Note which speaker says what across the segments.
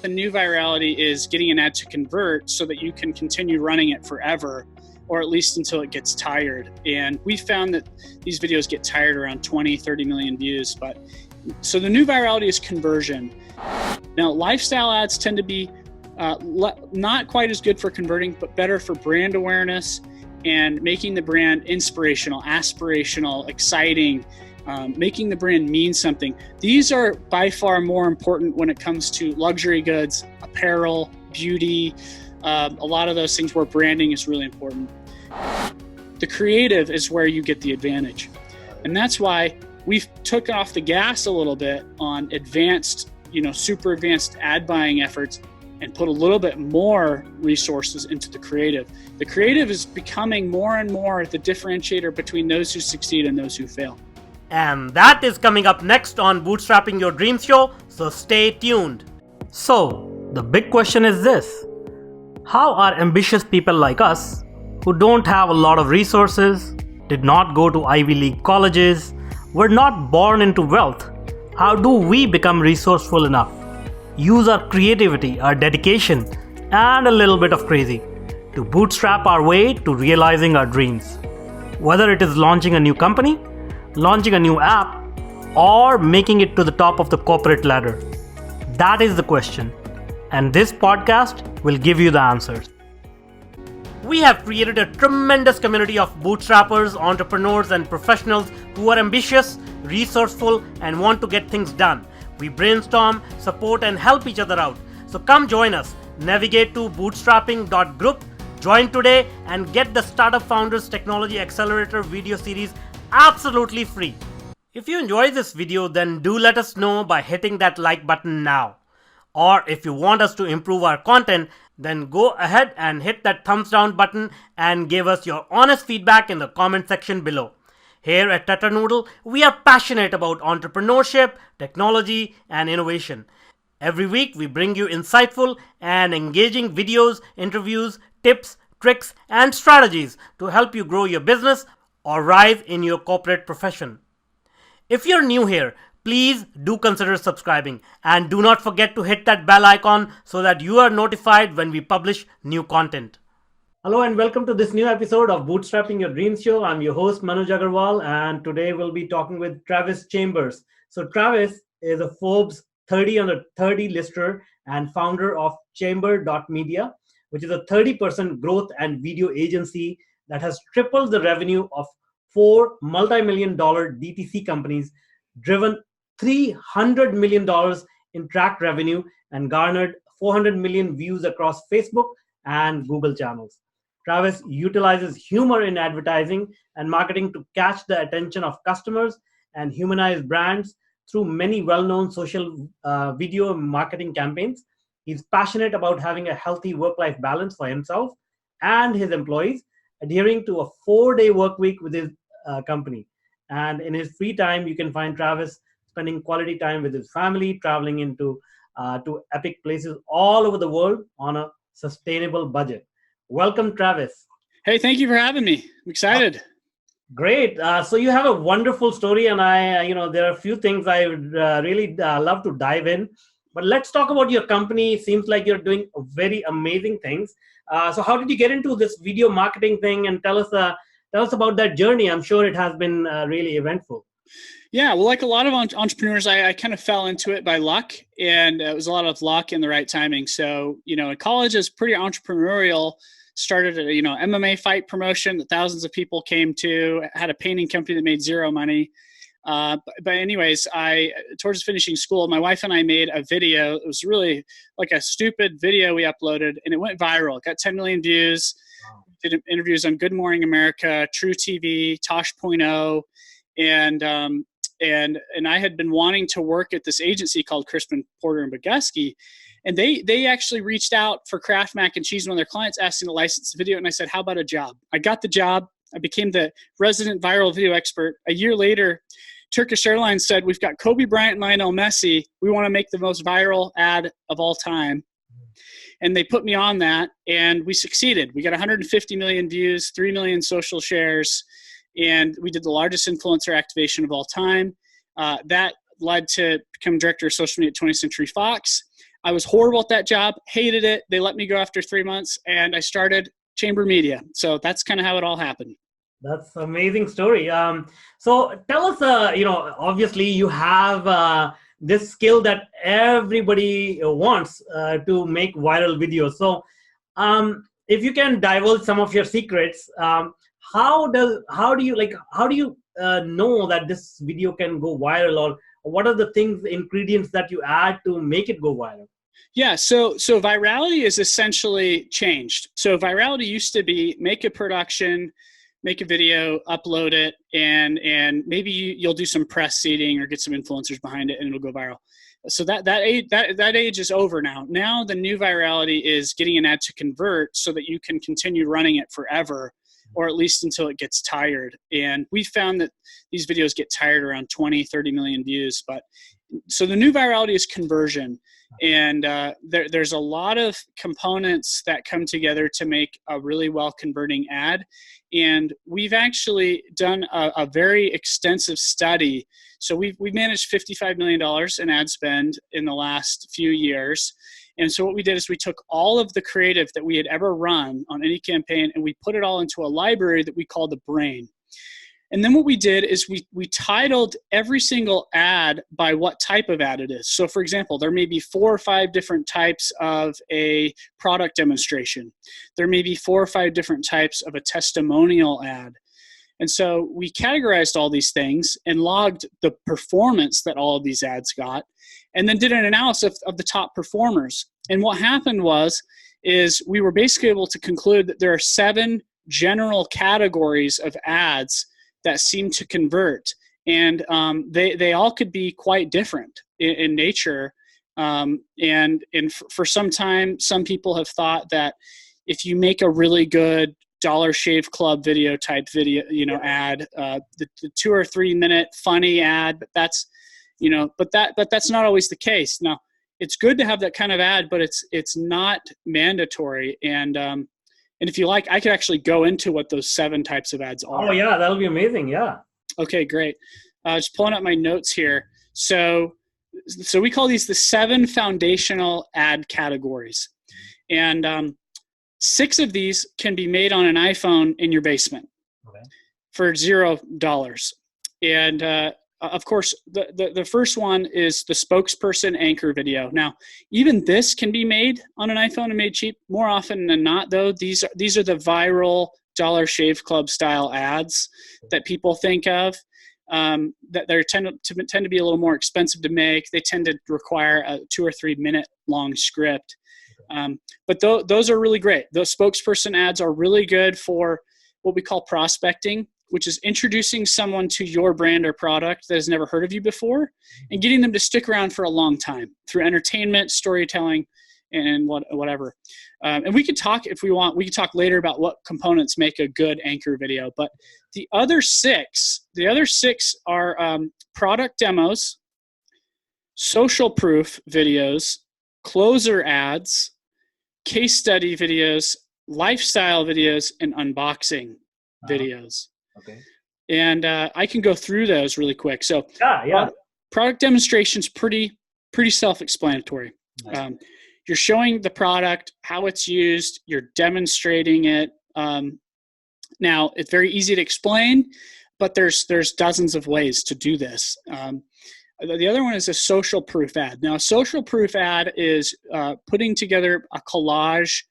Speaker 1: The new virality is getting an ad to convert so that you can continue running it forever, or at least until it gets tired. And we found that these videos get tired around 20, 30 million views. So the new virality is conversion. Now, lifestyle ads tend to be not quite as good for converting, but better for brand awareness and making the brand inspirational, aspirational, exciting, making the brand mean something. These are by far more important when it comes to luxury goods, apparel, beauty, a lot of those things where branding is really important. The creative is where you get the advantage. And that's why we've took off the gas a little bit on advanced, super advanced ad buying efforts and put a little bit more resources into the creative. The creative is becoming more and more the differentiator between those who succeed and those who fail.
Speaker 2: And that is coming up next on Bootstrapping Your Dreams Show, so stay tuned. So, the big question is this: how are ambitious people like us, who don't have a lot of resources, did not go to Ivy League colleges, were not born into wealth, how do we become resourceful enough, use our creativity, our dedication, and a little bit of crazy to bootstrap our way to realizing our dreams? Whether it is launching a new company, launching a new app, or making it to the top of the corporate ladder? That is the question, and this podcast will give you the answers. We have created a tremendous community of bootstrappers, entrepreneurs, and professionals who are ambitious, resourceful, and want to get things done. We brainstorm, support, and help each other out. So come join us. Navigate to bootstrapping.group, join today, and get the Startup Founders Technology Accelerator video series absolutely free. If you enjoyed this video, then do let us know by hitting that like button now. Or if you want us to improve our content, then go ahead and hit that thumbs down button and give us your honest feedback in the comment section below. Here at Tetranoodle, we are passionate about entrepreneurship, technology, and innovation. Every week, we bring you insightful and engaging videos, interviews, tips, tricks, and strategies to help you grow your business or rise in your corporate profession. If you're new here, please do consider subscribing and do not forget to hit that bell icon so that you are notified when we publish new content. Hello and welcome to this new episode of Bootstrapping Your Dreams Show. I'm your host Manuj Aggarwal, and today we'll be talking with Travis Chambers. So Travis is a Forbes 30 under 30 lister and founder of Chamber.media, which is a 30% growth and video agency that has tripled the revenue of 4 multi-million-dollar DTC companies, driven $300 million in tracked revenue, and garnered 400 million views across Facebook and Google channels. Travis utilizes humor in advertising and marketing to catch the attention of customers and humanize brands through many well-known social video marketing campaigns. He's passionate about having a healthy work-life balance for himself and his employees, adhering to a 4-day work week with his company. And in his free time, you can find Travis spending quality time with his family, traveling to epic places all over the world on a sustainable budget. Welcome, Travis.
Speaker 1: Hey, thank you for having me. I'm excited.
Speaker 2: Great. So you have a wonderful story, and there are a few things I would really love to dive in. But let's talk about your company. It seems like you're doing very amazing things. So how did you get into this video marketing thing? And tell us about that journey. I'm sure it has been really eventful.
Speaker 1: Yeah, well, like a lot of entrepreneurs, I kind of fell into it by luck, and it was a lot of luck and the right timing. So, in college is pretty entrepreneurial. Started a, MMA fight promotion that thousands of people came to, had a painting company that made zero money. But anyways, towards finishing school, my wife and I made a video. It was really like a stupid video we uploaded, and it went viral. It got 10 million views. Wow. Did interviews on Good Morning America, True TV, Tosh.0, and I had been wanting to work at this agency called Crispin, Porter and Bogusky, and they actually reached out for Kraft Mac and Cheese, one of their clients, asking to license the video, and I said, how about a job? I got the job. I became the resident viral video expert. A year later, Turkish Airlines said, we've got Kobe Bryant and Lionel Messi. We want to make the most viral ad of all time. And they put me on that, and we succeeded. We got 150 million views, 3 million social shares, and we did the largest influencer activation of all time. That led to become director of social media at 20th Century Fox. I was horrible at that job, hated it. They let me go after 3 months, and I started Chamber Media. So that's kind of how it all happened.
Speaker 2: That's amazing story. So tell us, obviously you have this skill that everybody wants to make viral videos. So if you can divulge some of your secrets, how do you know that this video can go viral, or what are the ingredients that you add to make it go viral?
Speaker 1: Yeah, so virality is essentially changed. So virality used to be make a production, make a video, upload it, and maybe you'll do some press seeding or get some influencers behind it, and it'll go viral. So that age is over now. Now the new virality is getting an ad to convert so that you can continue running it forever, or at least until it gets tired. And we found that these videos get tired around 20, 30 million views. But so the new virality is conversion. And there's a lot of components that come together to make a really well converting ad. And we've actually done a very extensive study. So we've managed $55 million in ad spend in the last few years. And so what we did is we took all of the creative that we had ever run on any campaign, and we put it all into a library that we call the Brain. And then what we did is we titled every single ad by what type of ad it is. So for example, there may be 4 or 5 different types of a product demonstration. There may be 4 or 5 different types of a testimonial ad. And so we categorized all these things and logged the performance that all of these ads got, and then did an analysis of the top performers. And what happened is we were basically able to conclude that there are 7 general categories of ads that seem to convert, and they all could be quite different in nature. And for some time, some people have thought that if you make a really good Dollar Shave Club video type video, ad, the 2 or 3 minute funny ad, but that's not always the case. Now, it's good to have that kind of ad, but it's not mandatory. And if you like, I could actually go into what those 7 types of ads are.
Speaker 2: Oh yeah, that'll be amazing. Yeah.
Speaker 1: Okay, great. Just pulling up my notes here. So we call these the 7 foundational ad categories. And 6 of these can be made on an iPhone in your basement for $0. And of course, the first one is the spokesperson anchor video. Now, even this can be made on an iPhone and made cheap. More often than not, though, these are the viral Dollar Shave Club style ads that people think of. That they tend to be a little more expensive to make. They tend to require a 2 or 3 minute long script. But those are really great. Those spokesperson ads are really good for what we call prospecting, which is introducing someone to your brand or product that has never heard of you before and getting them to stick around for a long time through entertainment, storytelling, and whatever. And we could talk, if we want, we could talk later about what components make a good anchor video. But the other six are product demos, social proof videos, closer ads, case study videos, lifestyle videos, and unboxing videos.
Speaker 2: Okay.
Speaker 1: And I can go through those really quick. So
Speaker 2: yeah.
Speaker 1: Product demonstration's pretty self-explanatory. Nice. You're showing the product, how it's used, you're demonstrating it. Now, it's very easy to explain, but there's dozens of ways to do this. The other one is a social proof ad. Now, a social proof ad is putting together a collage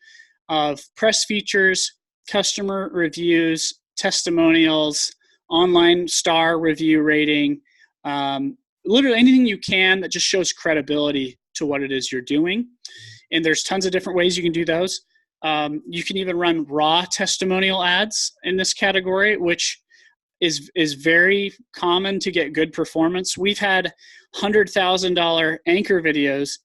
Speaker 1: of press features, customer reviews, testimonials, online star review rating, literally anything you can that just shows credibility to what it is you're doing. And there's tons of different ways you can do those. You can even run raw testimonial ads in this category, which is very common to get good performance. We've had $100,000 anchor videos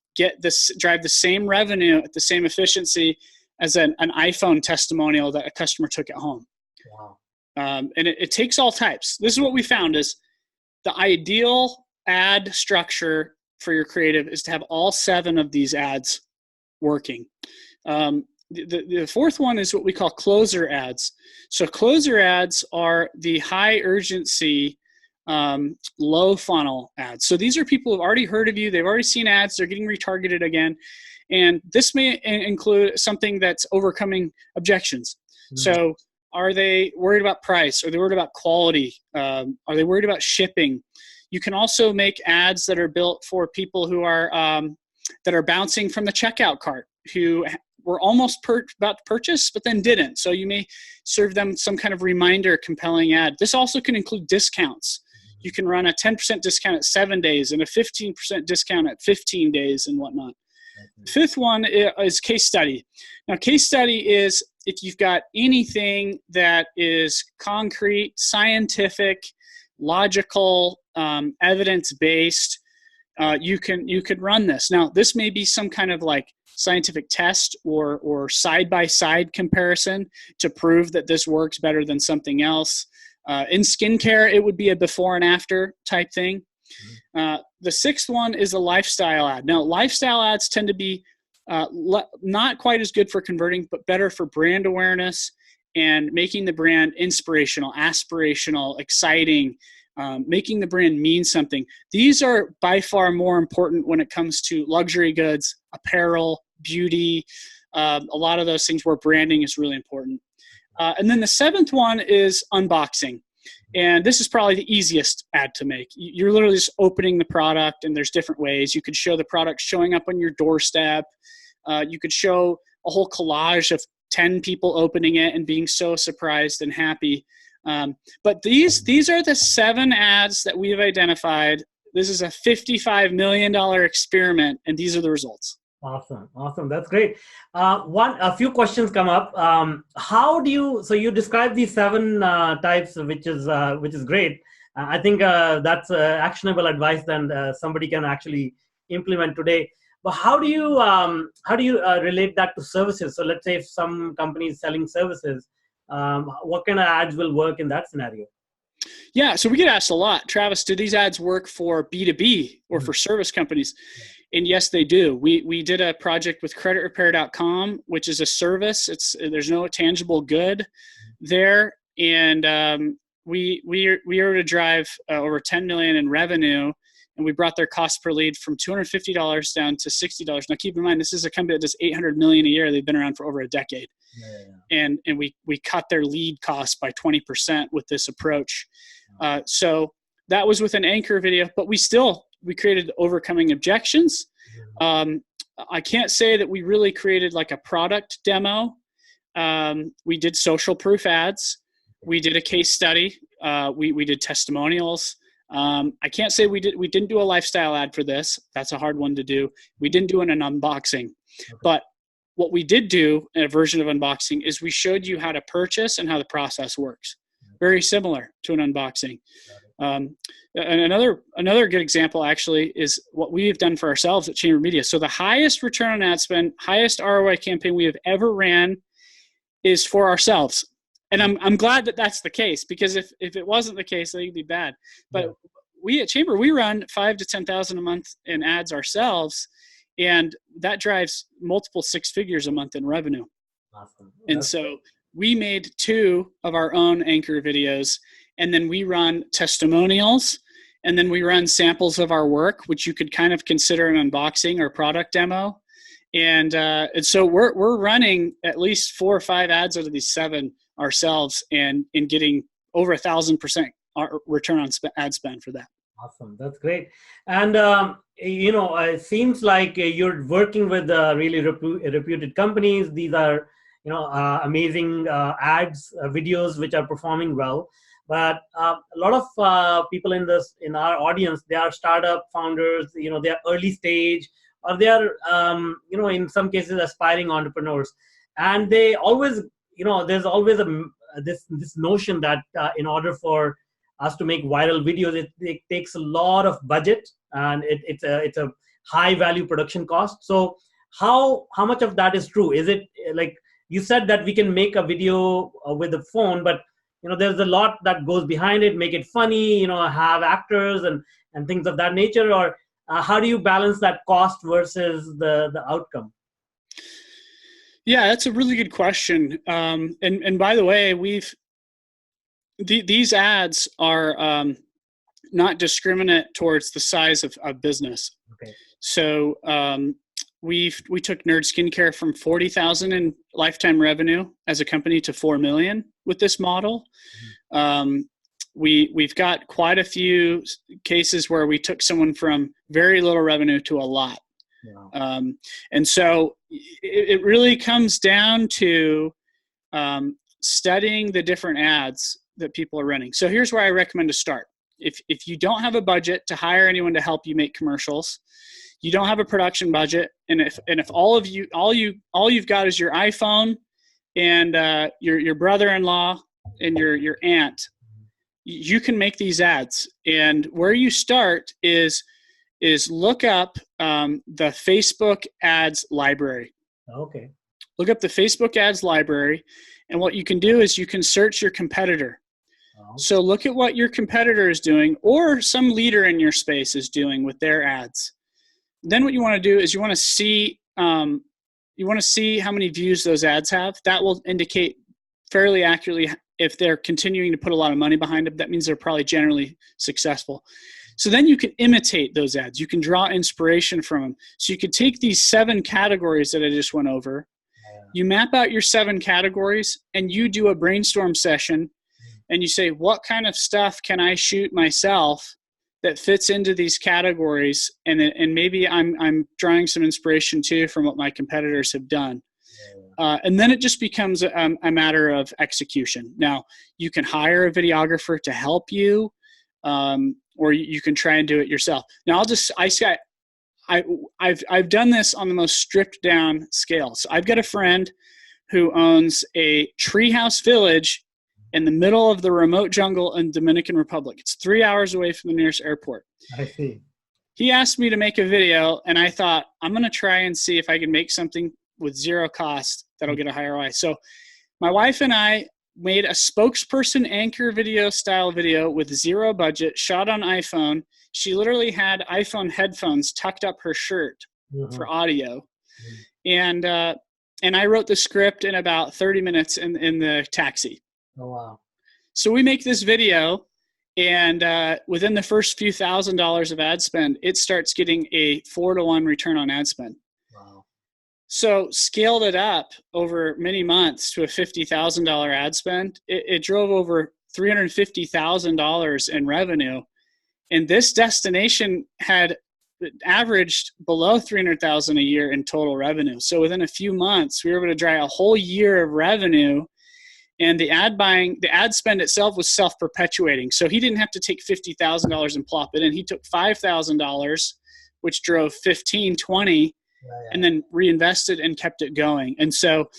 Speaker 1: drive the same revenue at the same efficiency as an iPhone testimonial that a customer took at home.
Speaker 2: Wow.
Speaker 1: And it takes all types. This is what we found is the ideal ad structure for your creative is to have all 7 of these ads working. The fourth one is what we call closer ads. So closer ads are the high urgency low funnel ads. So these are people who've already heard of you. They've already seen ads. They're getting retargeted again. And this may include something that's overcoming objections. So are they worried about price? Are they worried about quality? Are they worried about shipping? You can also make ads that are built for people who are that are bouncing from the checkout cart, who were almost about to purchase, but then didn't. So you may serve them some kind of reminder, compelling ad. This also can include discounts. You can run a 10% discount at 7 days and a 15% discount at 15 days and whatnot. The fifth one is case study. Now, case study is if you've got anything that is concrete, scientific, logical, evidence-based, you could run this. Now, this may be some kind of like scientific test or side-by-side comparison to prove that this works better than something else. In skincare, it would be a before and after type thing. The sixth one is a lifestyle ad. Now, lifestyle ads tend to be not quite as good for converting, but better for brand awareness and making the brand inspirational, aspirational, exciting, making the brand mean something. These are by far more important when it comes to luxury goods, apparel, beauty, a lot of those things where branding is really important. And then the seventh one is unboxing. And this is probably the easiest ad to make. You're literally just opening the product, and there's different ways. You could show the product showing up on your doorstep. You could show a whole collage of 10 people opening it and being so surprised and happy. But these are the 7 ads that we've identified. This is a $55 million experiment, and these are the results.
Speaker 2: Awesome. That's great. A few questions come up. So you described these 7 types, which is great. I think that's actionable advice and somebody can actually implement today. But how do you relate that to services? So let's say if some company is selling services, what kind of ads will work in that scenario?
Speaker 1: Yeah, so we get asked a lot, Travis, do these ads work for B2B or for service companies? And yes, they do. We did a project with creditrepair.com, which is a service. There's no tangible good there. And we were to drive over 10 million in revenue, and we brought their cost per lead from $250 down to $60. Now, keep in mind, this is a company that does $800 million a year. They've been around for over a decade. And we cut their lead cost by 20% with this approach. So that was with an anchor video, but we created overcoming objections. I can't say that we really created like a product demo. We did social proof ads. We did a case study. We did testimonials. I can't say we didn't do a lifestyle ad for this. That's a hard one to do. We didn't do an unboxing. But what we did do in a version of unboxing is we showed you how to purchase and how the process works. Very similar to an unboxing. And another good example actually is what we've done for ourselves at Chamber Media. So the highest return on ad spend, highest ROI campaign we have ever ran is for ourselves. And I'm glad that that's the case, because if it wasn't the case, then it'd be bad. But we at Chamber, we run 5,000 to 10,000 a month in ads ourselves, and that drives multiple 6 figures a month in revenue.
Speaker 2: Awesome.
Speaker 1: And so we made 2 of our own anchor videos, and then we run testimonials, and then we run samples of our work, which you could kind of consider an unboxing or product demo. And so we're running at least 4 or 5 ads out of these 7 ourselves, and getting over 1,000% return on ad spend for that.
Speaker 2: Awesome, that's great. And it seems like you're working with really reputed companies. These are amazing ads, videos which are performing well. But a lot of people in our audience, they are startup founders. They are early stage, or they are in some cases aspiring entrepreneurs, and they always there's always this notion that in order for us to make viral videos, it takes a lot of budget, and it's a high value production cost. So how much of that is true? Is it like you said that we can make a video with a phone, but there's a lot that goes behind it, make it funny, have actors and things of that nature, or how do you balance that cost versus the outcome?
Speaker 1: Yeah, that's a really good question. And by the way, these ads are not discriminate towards the size of business.
Speaker 2: Okay.
Speaker 1: So we took Nerd Skincare from 40,000 in lifetime revenue as a company to 4 million with this model. We've got quite a few cases where we took someone from very little revenue to a lot. Wow. And so it really comes down to studying the different ads that people are running. So here's where I recommend to start. If you don't have a budget to hire anyone to help you make commercials, you don't have a production budget, and if all you've got is your iPhone and your brother-in-law and your aunt, you can make these ads. And where you start is look up the Facebook ads library.
Speaker 2: Okay.
Speaker 1: Look up the Facebook ads library, and what you can do is you can search your competitor. So look at what your competitor is doing, or some leader in your space is doing with their ads. Then what you want to do is you want to see how many views those ads have. That will indicate fairly accurately if they're continuing to put a lot of money behind them. That means they're probably generally successful. So then you can imitate those ads. You can draw inspiration from them. So you could take these 7 categories that I just went over. You map out your 7 categories, and you do a brainstorm session. And you say, what kind of stuff can I shoot myself that fits into these categories? And maybe I'm drawing some inspiration too from what my competitors have done. And then it just becomes a matter of execution. Now, you can hire a videographer to help you, or you can try and do it yourself. Now, I've done this on the most stripped down scale. So I've got a friend who owns a treehouse village in the middle of the remote jungle in Dominican Republic. It's 3 hours away from the nearest airport.
Speaker 2: I see.
Speaker 1: He asked me to make a video, and I thought, I'm going to try and see if I can make something with zero cost that'll get a higher ROI. So my wife and I made a spokesperson anchor video style video with zero budget, shot on iPhone. She literally had iPhone headphones tucked up her shirt for audio. And I wrote the script in about 30 minutes in the taxi.
Speaker 2: Oh, wow.
Speaker 1: So we make this video, and within the first few $1,000s of ad spend, it starts getting a 4-to-1 return on ad spend.
Speaker 2: Wow.
Speaker 1: So scaled it up over many months to a $50,000 ad spend. It drove over $350,000 in revenue. And this destination had averaged below $300,000 a year in total revenue. So within a few months, we were able to drive a whole year of revenue. And the ad spend itself was self-perpetuating. So he didn't have to take $50,000 and plop it in. He took $5,000, which drove 15, 20, and then reinvested and kept it going. And so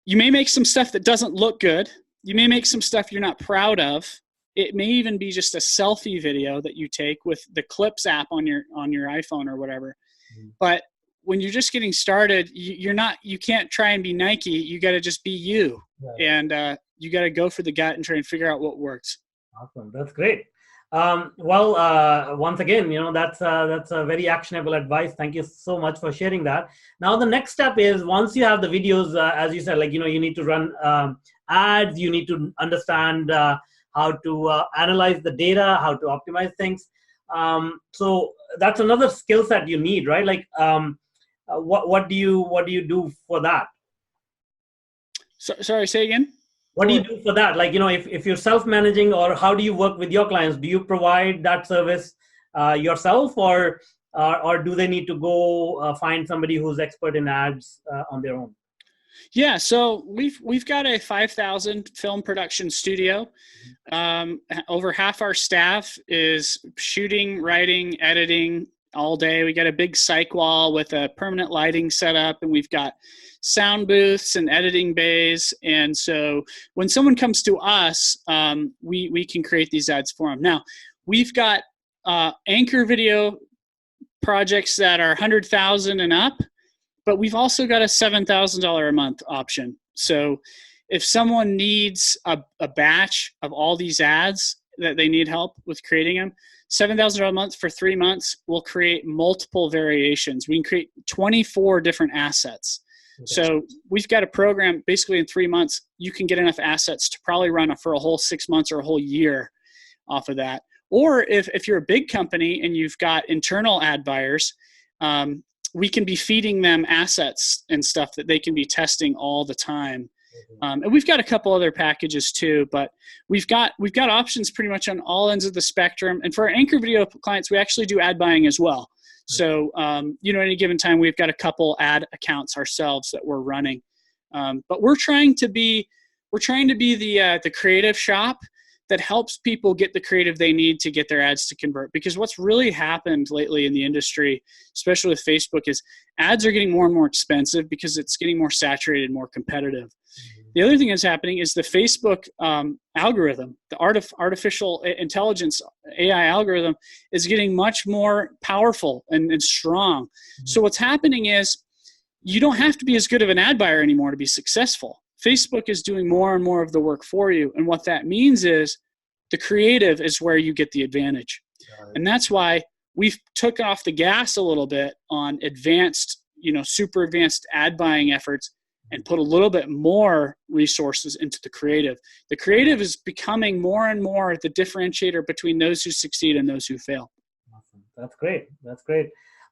Speaker 1: you may make some stuff that doesn't look good. You may make some stuff you're not proud of. It may even be just a selfie video that you take with the Clips app on your iPhone or whatever. But when you're just getting started, you can't try and be Nike. You got to just be you. And you got to go for the gut and try and figure out what works.
Speaker 2: Awesome. That's great. Once again, that's a very actionable advice. Thank you so much for sharing that. Now, the next step is, once you have the videos, as you said, you need to run ads, you need to understand how to analyze the data, how to optimize things. So that's another skill set you need, right? What do you do for that?
Speaker 1: Sorry, say again.
Speaker 2: What do you do for that? If you're self-managing, or how do you work with your clients? Do you provide that service yourself, or do they need to go find somebody who's expert in ads on their own?
Speaker 1: Yeah, so we've got a 5,000 film production studio. Over half our staff is shooting, writing, editing all day. We got a big psych wall with a permanent lighting setup, and we've got sound booths and editing bays. And so when someone comes to us, we can create these ads for them. Now, we've got anchor video projects that are 100,000 and up, but we've also got a $7,000 a month option. So if someone needs a batch of all these ads that they need help with creating them, $7,000 a month for 3 months, we'll create multiple variations. We can create 24 different assets. Okay. So we've got a program, basically in 3 months, you can get enough assets to probably run for a whole 6 months or a whole year off of that. Or if you're a big company and you've got internal ad buyers, we can be feeding them assets and stuff that they can be testing all the time. And we've got a couple other packages too, but we've got options pretty much on all ends of the spectrum. And for our anchor video clients, we actually do ad buying as well. So, at any given time, we've got a couple ad accounts ourselves that we're running. But we're trying to be the creative shop that helps people get the creative they need to get their ads to convert. Because what's really happened lately in the industry, especially with Facebook, is ads are getting more and more expensive because it's getting more saturated, more competitive. The other thing that's happening is the Facebook algorithm, the artificial intelligence AI algorithm is getting much more powerful and strong. So what's happening is you don't have to be as good of an ad buyer anymore to be successful. Facebook is doing more and more of the work for you. And what that means is the creative is where you get the advantage. And that's why we've took off the gas a little bit on advanced, super advanced ad buying efforts and put a little bit more resources into the creative. The creative is becoming more and more the differentiator between those who succeed and those who fail.
Speaker 2: Awesome. That's great. That's great.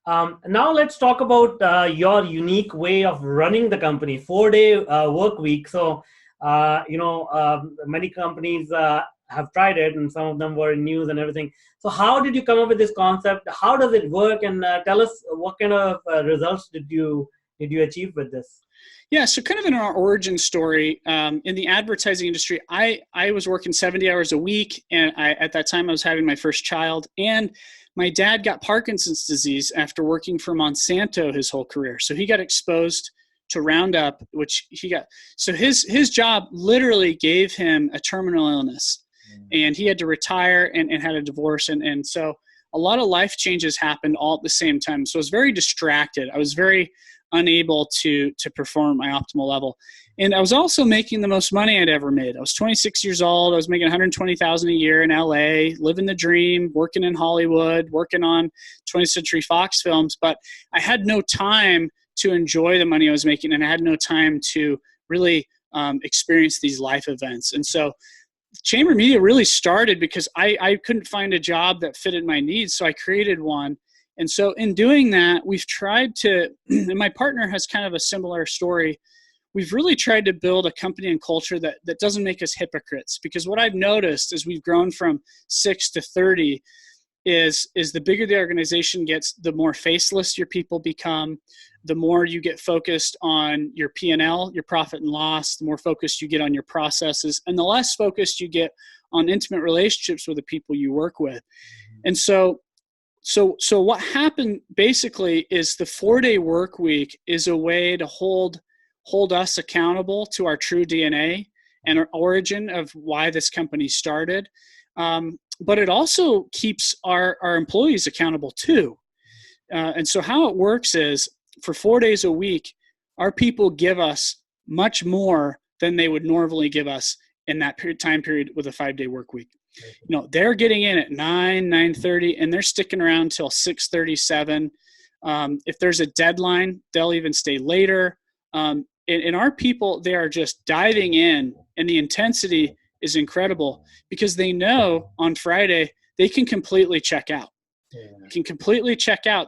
Speaker 2: Now let's talk about your unique way of running the company, 4-day work week. So, many companies have tried it, and some of them were in news and everything. So how did you come up with this concept? How does it work? And tell us what kind of results did you achieve with this?
Speaker 1: Yeah, so kind of in our origin story, in the advertising industry, I was working 70 hours a week, and at that time I was having my first child, and my dad got Parkinson's disease after working for Monsanto his whole career. So he got exposed to Roundup, which he got. So his job literally gave him a terminal illness, and he had to retire and had a divorce. And so a lot of life changes happened all at the same time. So I was very distracted. I was very unable to perform at my optimal level. And I was also making the most money I'd ever made. I was 26 years old. I was making $120,000 a year in LA, living the dream, working in Hollywood, working on 20th Century Fox films. But I had no time to enjoy the money I was making, and I had no time to really experience these life events. And so Chamber Media really started because I couldn't find a job that fitted my needs. So I created one. And so in doing that, we've tried to, and my partner has kind of a similar story, we've really tried to build a company and culture that doesn't make us hypocrites. Because what I've noticed as we've grown from 6 to 30 is the bigger the organization gets, the more faceless your people become, the more you get focused on your P&L, your profit and loss, the more focused you get on your processes, and the less focused you get on intimate relationships with the people you work with. And so what happened basically is the 4-day work week is a way to hold us accountable to our true DNA and our origin of why this company started. But it also keeps our employees accountable too. And so how it works is for 4 days a week, our people give us much more than they would normally give us in that time period with a 5-day work week. They're getting in at 9:30, and they're sticking around till 6:37. If there's a deadline, they'll even stay later. And our people, they are just diving in, and the intensity is incredible because they know on Friday they can completely check out.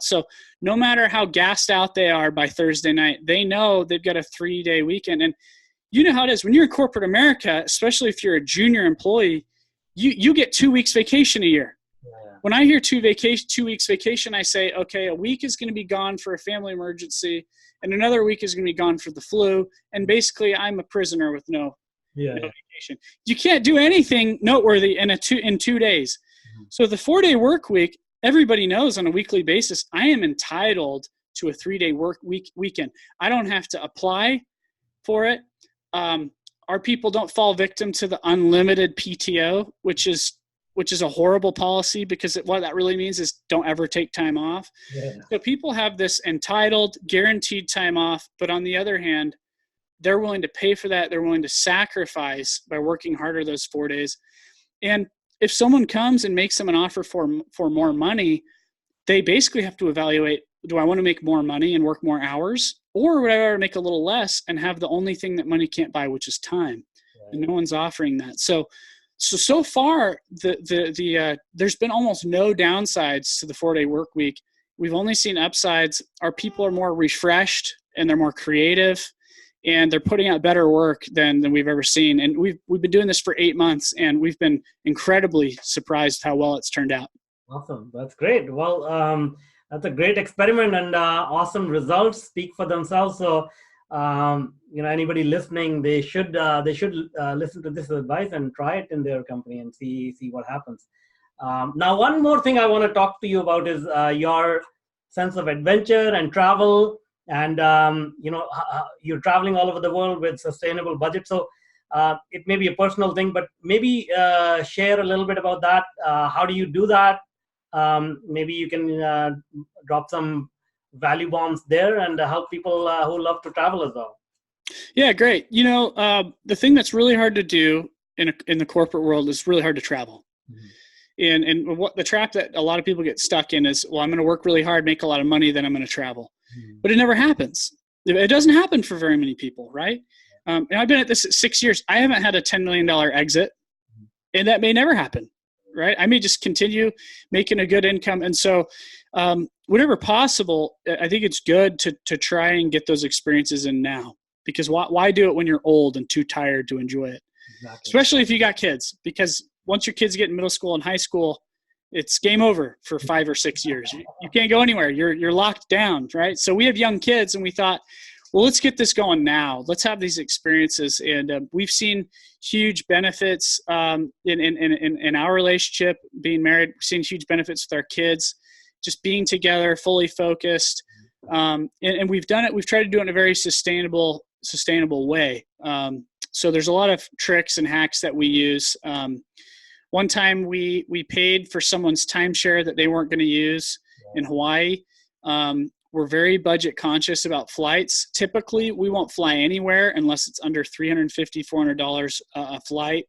Speaker 1: So no matter how gassed out they are by Thursday night, they know they've got a 3-day weekend. And you know how it is when you're in corporate America, especially if you're a junior employee, you get 2 weeks vacation a year. When I hear 2 weeks vacation, I say, okay, a week is going to be gone for a family emergency, and another week is going to be gone for the flu. And basically, I'm a prisoner with no vacation. You can't do anything noteworthy in 2 days. So the 4-day work week, everybody knows on a weekly basis, I am entitled to a 3-day work weekend. I don't have to apply for it. Our people don't fall victim to the unlimited PTO, which is a horrible policy because what that really means is don't ever take time off. So people have this entitled, guaranteed time off, but on the other hand, they're willing to pay for that. They're willing to sacrifice by working harder those 4 days. And if someone comes and makes them an offer for more money, they basically have to evaluate, do I want to make more money and work more hours? Or would I rather make a little less and have the only thing that money can't buy, which is time? And no one's offering that. So so far, there's been almost no downsides to the 4-day work week. We've only seen upsides. Our people are more refreshed and they're more creative, and they're putting out better work than we've ever seen. And we've been doing this for 8 months, and we've been incredibly surprised how well it's turned out.
Speaker 2: Awesome. That's great. Well, that's a great experiment, and awesome results speak for themselves. So, anybody listening, they should listen to this advice and try it in their company and see what happens. Now, one more thing I want to talk to you about is your sense of adventure and travel. And you're traveling all over the world with sustainable budget. So it may be a personal thing, but maybe share a little bit about that. How do you do that? Maybe you can drop some value bombs there and help people who love to travel as well.
Speaker 1: Yeah, great. The thing that's really hard to do in the corporate world is really hard to travel. Mm-hmm. And what the trap that a lot of people get stuck in is, well, I'm going to work really hard, make a lot of money, then I'm going to travel. Mm-hmm. But it never happens. It doesn't happen for very many people, right? And I've been at this 6 years. I haven't had a $10 million exit, and that may never happen, right? I may just continue making a good income. And so whenever possible, I think it's good to try and get those experiences in now, because why do it when you're old and too tired to enjoy it? Exactly. Especially if you got kids, because once your kids get in middle school and high school, it's game over for 5 or 6 years. You can't go anywhere. You're locked down, right? So we have young kids, and we thought, well, let's get this going now. Let's have these experiences. And we've seen huge benefits in our relationship, being married. We've seen huge benefits with our kids, just being together, fully focused. And we've done it. We've tried to do it in a very sustainable way. So there's a lot of tricks and hacks that we use. One time we paid for someone's timeshare that they weren't going to use in Hawaii. We're very budget conscious about flights. Typically, we won't fly anywhere unless it's under $350, $400 a flight.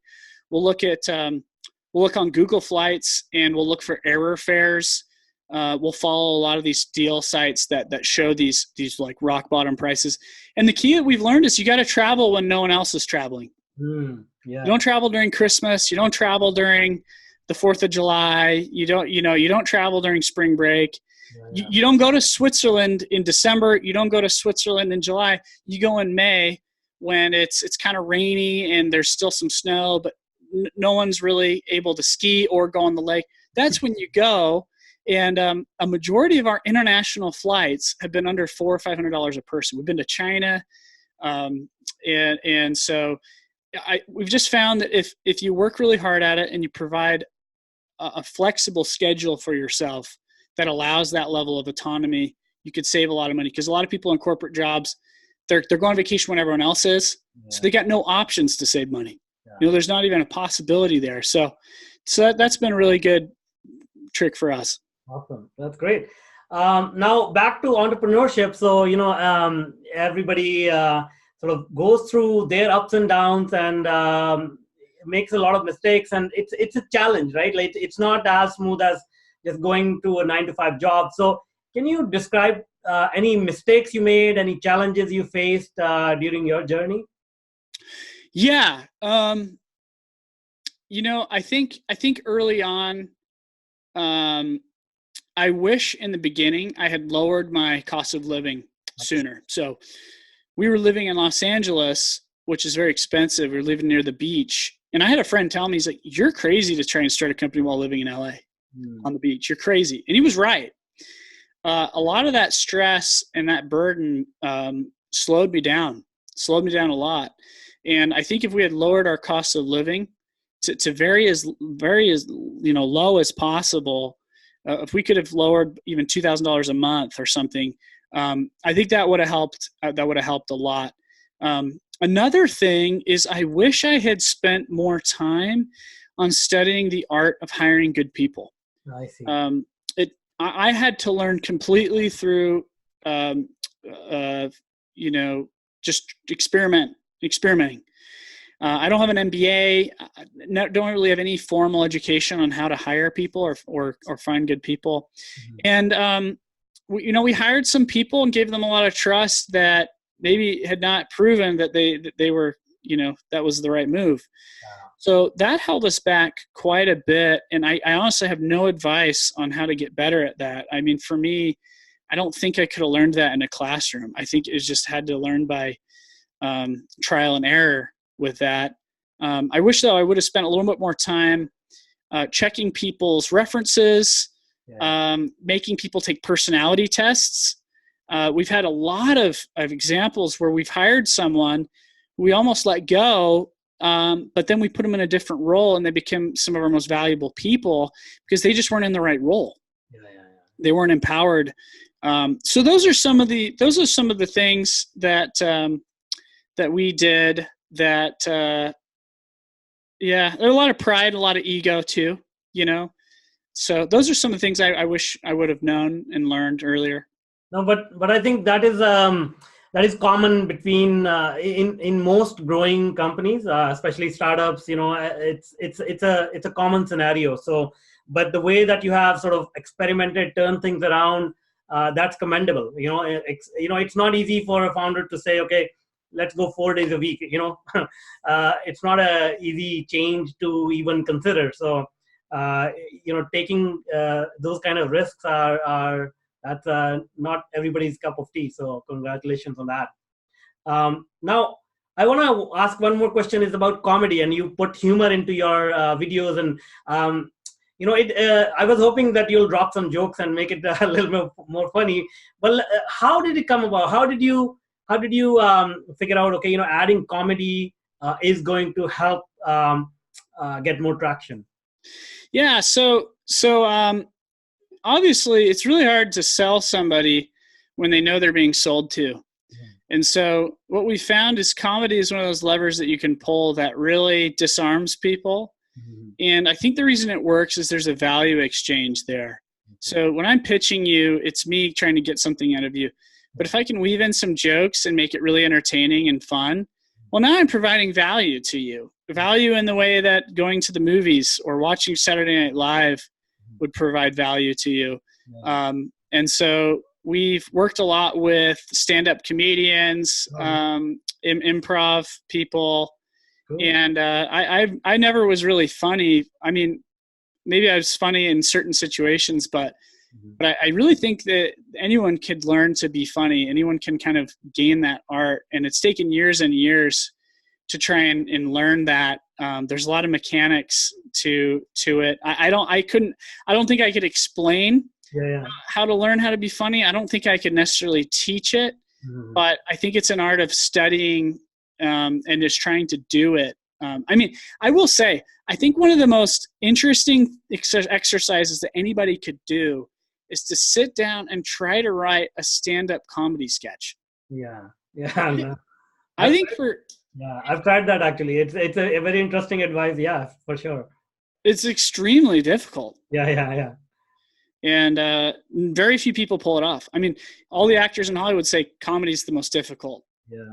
Speaker 1: We'll look on Google Flights, and we'll look for error fares. We'll follow a lot of these deal sites that show these like rock bottom prices. And the key that we've learned is you got to travel when no one else is traveling. You don't travel during Christmas. You don't travel during the 4th of July. You don't travel during spring break. You don't go to Switzerland in December. You don't go to Switzerland in July. You go in May when it's kind of rainy and there's still some snow, but no one's really able to ski or go on the lake. That's when you go. And a majority of our international flights have been under $400 or $500 a person. We've been to China, and so we've just found that if you work really hard at it and you provide a flexible schedule for yourself that allows that level of autonomy, you could save a lot of money. Because a lot of people in corporate jobs, they're going on vacation when everyone else is, so they got no options to save money. There's not even a possibility there. So that's been a really good trick for us.
Speaker 2: Awesome. That's great. Now back to entrepreneurship. So, everybody sort of goes through their ups and downs and makes a lot of mistakes. And it's a challenge, right? Like it's not as smooth as just going to a 9-to-5 job. So can you describe any mistakes you made, any challenges you faced during your journey?
Speaker 1: Yeah. I think early on, I wish in the beginning I had lowered my cost of living sooner. So we were living in Los Angeles, which is very expensive. We were living near the beach. And I had a friend tell me, he's like, you're crazy to try and start a company while living in LA on the beach. You're crazy. And he was right. A lot of that stress and that burden slowed me down a lot. And I think if we had lowered our cost of living to very as low as possible, if we could have lowered even $2,000 a month or something, I think that would have helped. That would have helped a lot. Another thing is I wish I had spent more time on studying the art of hiring good people.
Speaker 2: I see.
Speaker 1: I had to learn completely through, just experimenting. I don't have an MBA. Don't really have any formal education on how to hire people or find good people. Mm-hmm. And we hired some people and gave them a lot of trust that maybe had not proven that they were, that was the right move. Wow. So that held us back quite a bit. And I honestly have no advice on how to get better at that. I mean, for me, I don't think I could have learned that in a classroom. I think it just had to learn by trial and error with that. I wish, though, I would have spent a little bit more time checking people's references, making people take personality tests. We've had a lot of examples where we've hired someone we almost let go, but then we put them in a different role and they became some of our most valuable people because they just weren't in the right role. They weren't empowered. So those are some of the things that that we did that there are a lot of pride, a lot of ego too, so those are some of the things I wish I would have known and learned earlier.
Speaker 2: No, but I think that is common between in most growing companies, especially startups. It's a common scenario. So, but the way that you have sort of experimented, turn things around, that's commendable. It's not easy for a founder to say, okay, let's go 4 days a week. It's not a easy change to even consider. So, taking those kind of risks are that's not everybody's cup of tea. So congratulations on that. Now, I want to ask one more question. Is about comedy, and you put humor into your videos, and I was hoping that you'll drop some jokes and make it a little bit more funny. But how did it come about? How did you figure out, okay, adding comedy is going to help get more traction?
Speaker 1: Yeah. So obviously it's really hard to sell somebody when they know they're being sold to. And so what we found is comedy is one of those levers that you can pull that really disarms people. And I think the reason it works is there's a value exchange there. So when I'm pitching you, it's me trying to get something out of you. But if I can weave in some jokes and make it really entertaining and fun, well, now I'm providing value to you. Value in the way that going to the movies or watching Saturday Night Live would provide value to you. And so we've worked a lot with stand-up comedians, improv people. Cool. And I never was really funny. I mean, maybe I was funny in certain situations, but I really think that anyone could learn to be funny. Anyone can kind of gain that art. And it's taken years and years to try and learn that. There's a lot of mechanics to it. I don't think I could explain how to learn how to be funny. I don't think I could necessarily teach it, but I think it's an art of studying and just trying to do it. I mean, I will say, I think one of the most interesting exercises that anybody could do is to sit down and try to write a stand-up comedy sketch. I think
Speaker 2: I've tried that actually. It's a very interesting advice. Yeah, for sure.
Speaker 1: It's extremely difficult.
Speaker 2: Yeah.
Speaker 1: And very few people pull it off. I mean, all the actors in Hollywood say comedy is the most difficult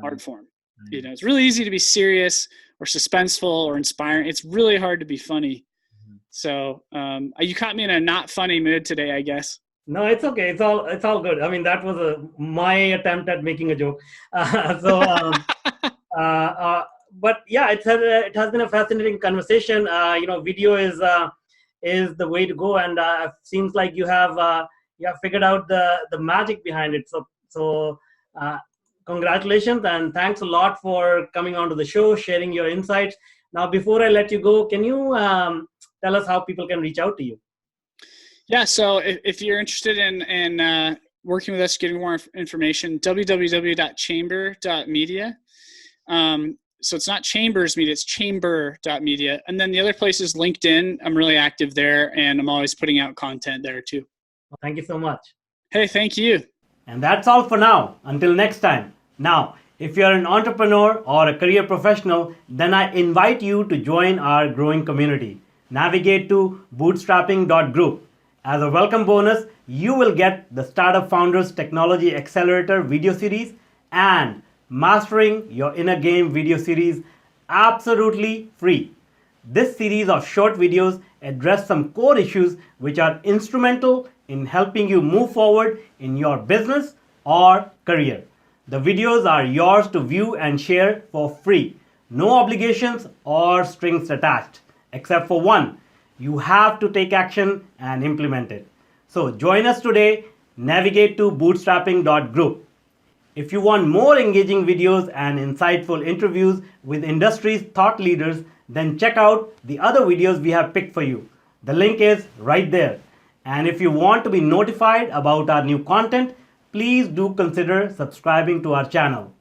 Speaker 1: art form. It's really easy to be serious or suspenseful or inspiring. It's really hard to be funny. So you caught me in a not funny mood today, I guess.
Speaker 2: No, it's okay. It's all good. I mean, that was my attempt at making a joke. But yeah, it has been a fascinating conversation. Video is the way to go, and it seems like you have figured out the magic behind it. So congratulations, and thanks a lot for coming onto the show, sharing your insights. Now, before I let you go, can you tell us how people can reach out to you?
Speaker 1: Yeah, so if you're interested in working with us, getting more information, www.chamber.media. So it's not Chambers Media, it's chamber.media. And then the other place is LinkedIn. I'm really active there, and I'm always putting out content there too.
Speaker 2: Well, thank you so much.
Speaker 1: Hey, thank you.
Speaker 2: And that's all for now. Until next time. Now, if you're an entrepreneur or a career professional, then I invite you to join our growing community. Navigate to bootstrapping.group. As a welcome bonus, you will get the Startup Founders Technology Accelerator video series and Mastering Your Inner Game video series absolutely free. This series of short videos address some core issues which are instrumental in helping you move forward in your business or career. The videos are yours to view and share for free. No obligations or strings attached, except for one. You have to take action and implement it. So join us today, navigate to bootstrapping.group. If you want more engaging videos and insightful interviews with industry's thought leaders, then check out the other videos we have picked for you. The link is right there. And if you want to be notified about our new content, please do consider subscribing to our channel.